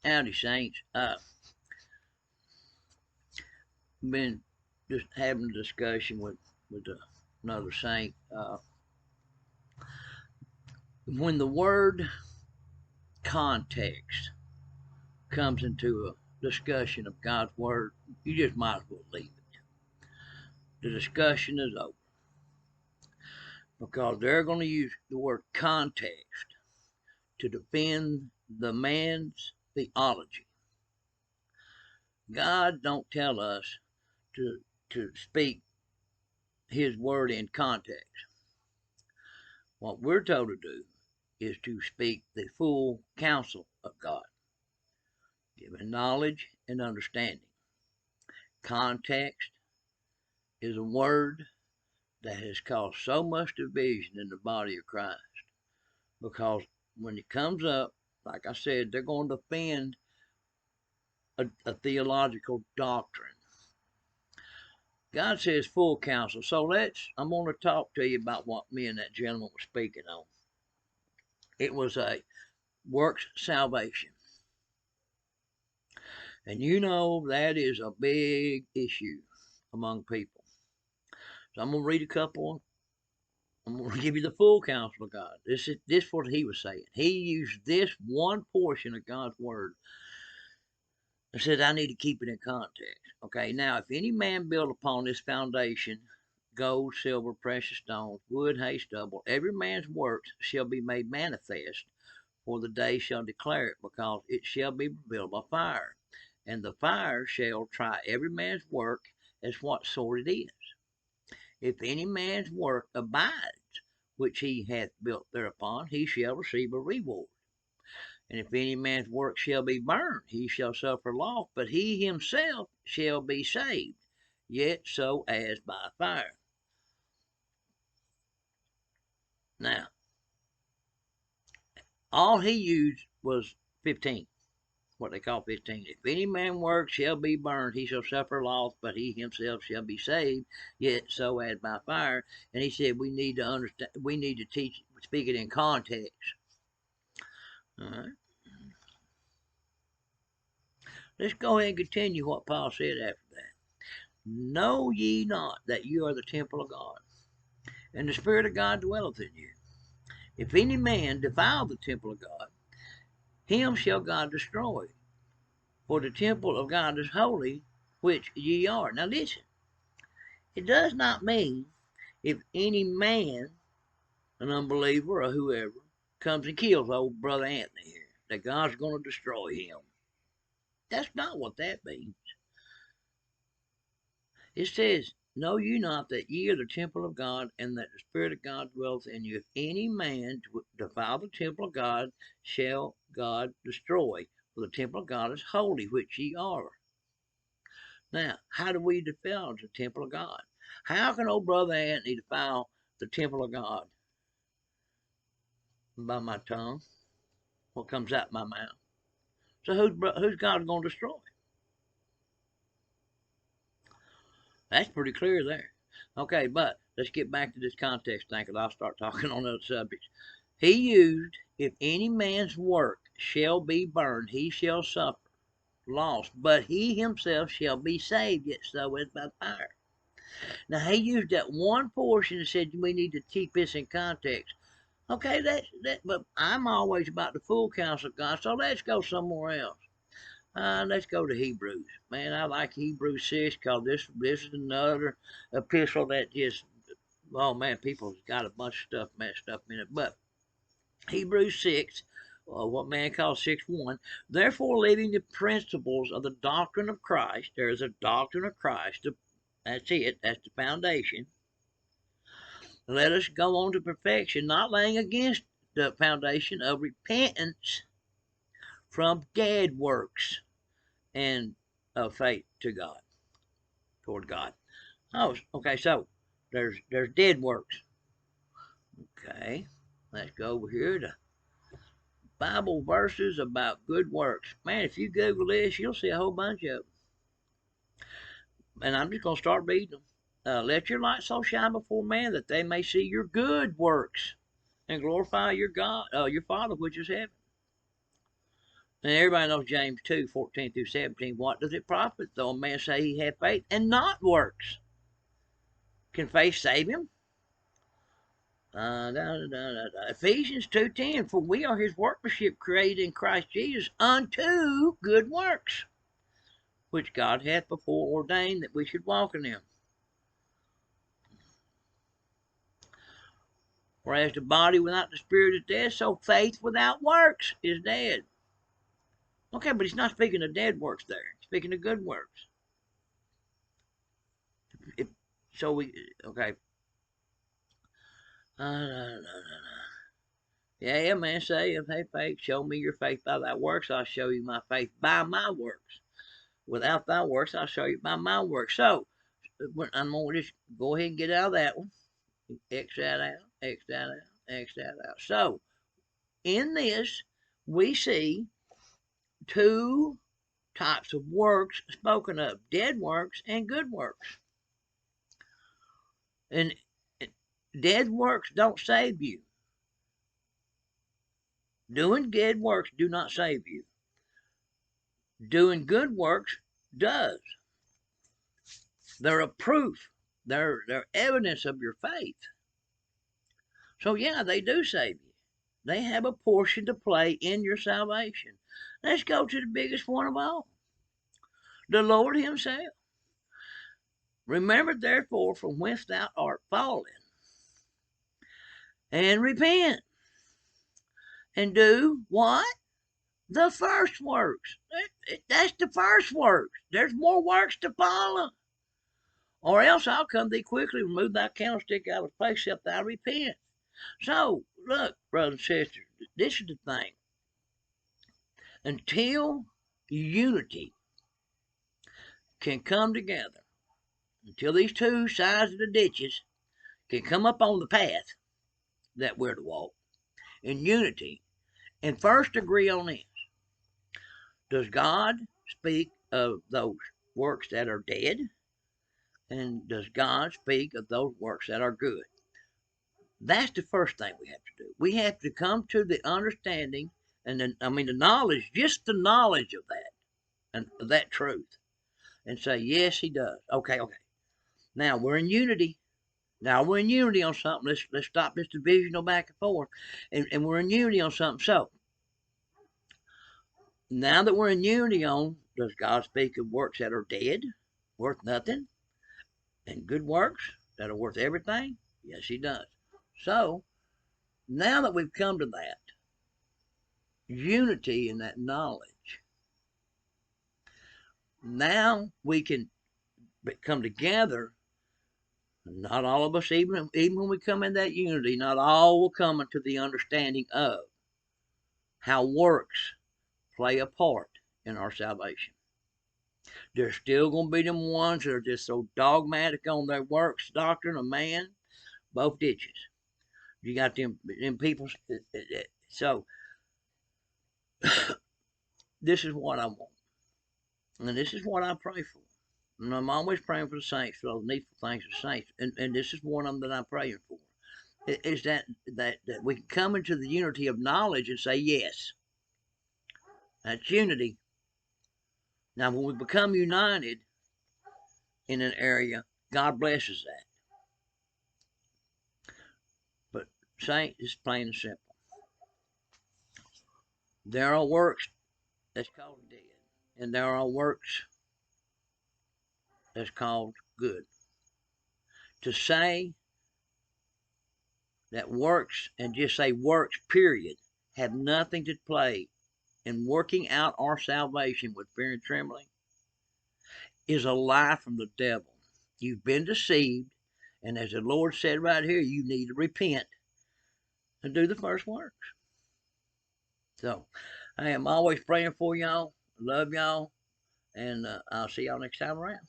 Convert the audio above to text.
Howdy, saints. Been just having a discussion with another saint. When the word context comes into a discussion of God's word, you just might as well leave it. The discussion is over because they're going to use the word context to defend the man's theology. God don't tell us to speak his word in context. What we're told to do is to speak the full counsel of God, giving knowledge and understanding. Context is a word that has caused so much division in the body of Christ, because when it comes up, like I said, they're going to defend a theological doctrine. God says full counsel. So I'm going to talk to you about what me and that gentleman were speaking on. It was a works salvation. And you know that is a big issue among people. So I'm going to read a couple. I'm going to give you the full counsel of God. This is what he was saying. He used this one portion of God's word and said, I need to keep it in context. Okay, now if any man build upon this foundation, gold, silver, precious stones, wood, hay, stubble, every man's works shall be made manifest, for the day shall declare it, because it shall be revealed by fire. And the fire shall try every man's work as what sort it is. If any man's work abides, which he hath built thereupon, he shall receive a reward. And if any man's work shall be burned, he shall suffer loss, but he himself shall be saved, yet so as by fire. Now, all he used was 15. What they call 15. If any man work shall be burned, he shall suffer loss, but he himself shall be saved, yet so as by fire. And he said we need to understand, we need to speak it in context. All right. Let's go ahead and continue what Paul said after that. Know ye not that you are the temple of God, and the Spirit of God dwelleth in you? If any man defile the temple of God, him shall God destroy. For the temple of God is holy, which ye are. Now listen, it does not mean if any man, an unbeliever or whoever, comes and kills old brother Anthony here, that God's going to destroy him. That's not what that means. It says, know you not that ye are the temple of God, and that the Spirit of God dwelleth in you? If any man defile the temple of God, shall God destroy. For the temple of God is holy, which ye are. Now, how do we defile the temple of God? How can old brother Anthony defile the temple of God? By my tongue, what comes out my mouth. So who's God going to destroy? That's pretty clear there. Okay, but let's get back to this context thing, because I'll start talking on other subjects. He used, if any man's work shall be burned, he shall suffer loss, but he himself shall be saved, yet so as by fire. Now, he used that one portion and said we need to keep this in context. Okay, but I'm always about the full counsel of God, so let's go somewhere else. Let's go to Hebrews. Man, I like Hebrews 6, because this is another epistle that just, oh man, people's got a bunch of stuff messed up in it. But Hebrews 6, what man calls 6:1, therefore leaving the principles of the doctrine of Christ, there is a doctrine of Christ, that's it, that's the foundation. Let us go on to perfection, not laying against the foundation of repentance from dead works and of faith to God, toward God. Oh, okay, so there's dead works. Okay, let's go over here to Bible verses about good works. Man, if you Google this, you'll see a whole bunch of them. And I'm just going to start reading them. Let your light so shine before men that they may see your good works and glorify your God, your Father which is heaven. And everybody knows James 2:14-17. What does it profit though a man say he hath faith and not works? Can faith save him? Ephesians 2:10. For we are his workmanship, created in Christ Jesus unto good works, which God hath before ordained that we should walk in them. Whereas the body without the spirit is dead, so faith without works is dead. Okay, but he's not speaking of dead works there. He's speaking of good works. Okay. Yeah, man, say, hey, faith, show me your faith by thy works. I'll show you my faith by my works. Without thy works, I'll show you by my works. So, I'm going to just go ahead and get out of that one. X that out, X that out, X that out. So, in this, we see two types of works spoken of: dead works and good works. And dead works don't save you. Doing dead works do not save you. Doing good works does. They're a proof. They're evidence of your faith. So yeah, they do save you. They have a portion to play in your salvation. Let's go to the biggest one of all. The Lord himself. Remember therefore from whence thou art fallen, and repent, and do what? The first works. That's the first works. There's more works to follow. Or else I'll come thee quickly, remove thy candlestick out of place, except thou repent. So, look, brothers and sisters, this is the thing. Until unity can come together, until these two sides of the ditches can come up on the path that we're to walk in unity, and first agree on this. Does God speak of those works that are dead? And does God speak of those works that are good? That's the first thing we have to do. We have to come to the understanding and the knowledge, just the knowledge of that and that truth, and say, yes, he does. Okay. Now we're in unity. Now we're in unity on something. Let's stop this divisional back and forth, and we're in unity on something. So now that we're in unity on, does God speak of works that are dead, worth nothing, and good works that are worth everything? Yes, he does. So now that we've come to that unity and that knowledge, now we can come together. Not all of us, even when we come in that unity, not all will come into the understanding of how works play a part in our salvation. There's still going to be them ones that are just so dogmatic on their works doctrine of man, both ditches. You got them people. So this is what I want, and this is what I pray for. And I'm always praying for the saints, for those needful things of the saints, and this is one of them that I'm praying for. Is that we can come into the unity of knowledge and say yes. That's unity. Now, when we become united in an area, God blesses that. But saint is plain and simple. There are works that's called dead, and there are works that's called good. To say that works and just say works, period, have nothing to play in working out our salvation with fear and trembling is a lie from the devil. You've been deceived, and as the Lord said right here, you need to repent and do the first works. So, I am always praying for y'all. Love y'all, and I'll see y'all next time around.